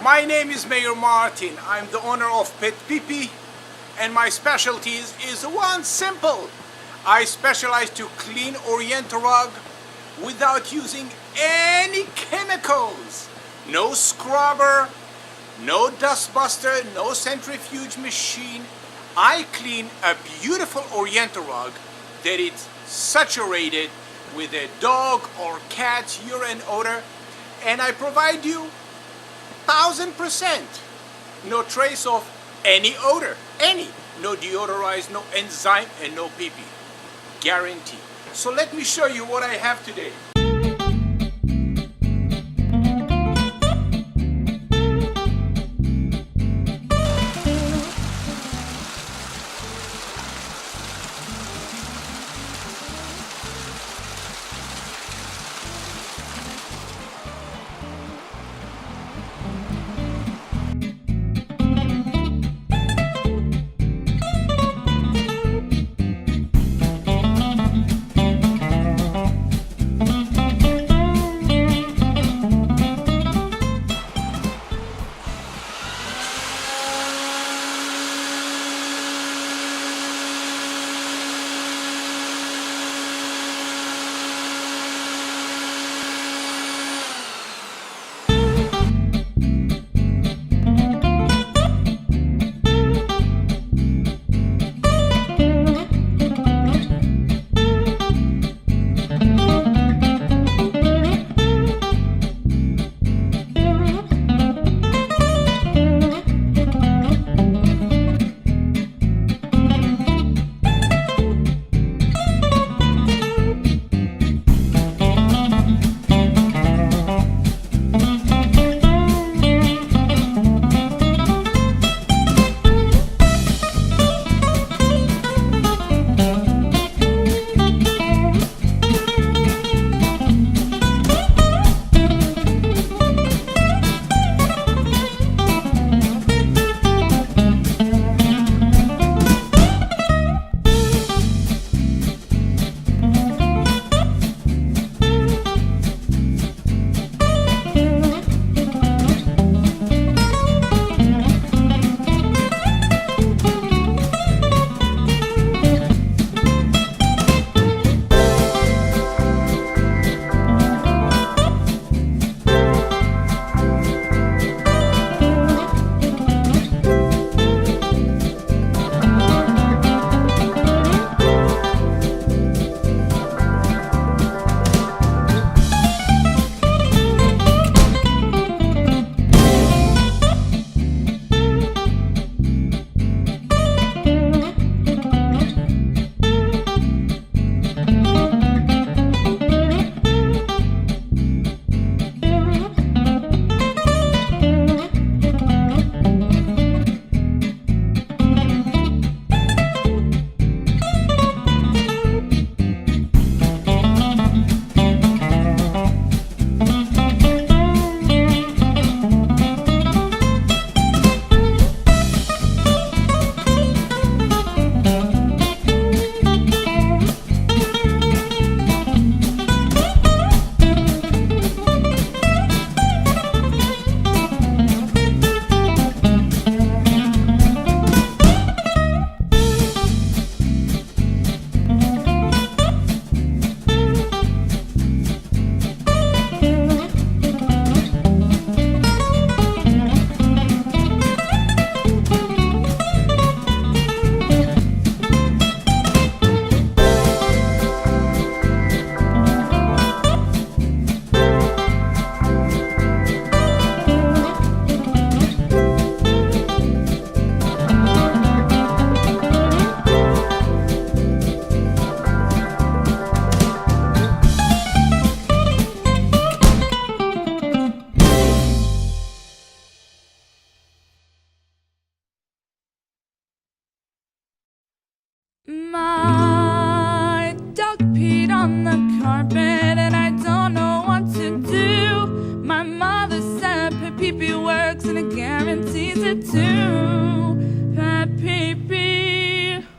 My name is Meir Martin. I'm the owner of PetPeePee, and my specialties is one simple. I specialize to clean Oriental rug without using any chemicals. No scrubber, no dust buster, no centrifuge machine. I clean a beautiful Oriental rug that is saturated with a dog or cat urine odor, and I provide you 1000%. No trace of any odor, any. No deodorized, no enzyme, and no pee-pee. Guarantee. So let me show you what I have today. My dog peed on the carpet and I don't know what to do. My mother said PetPeePee works and it guarantees it too.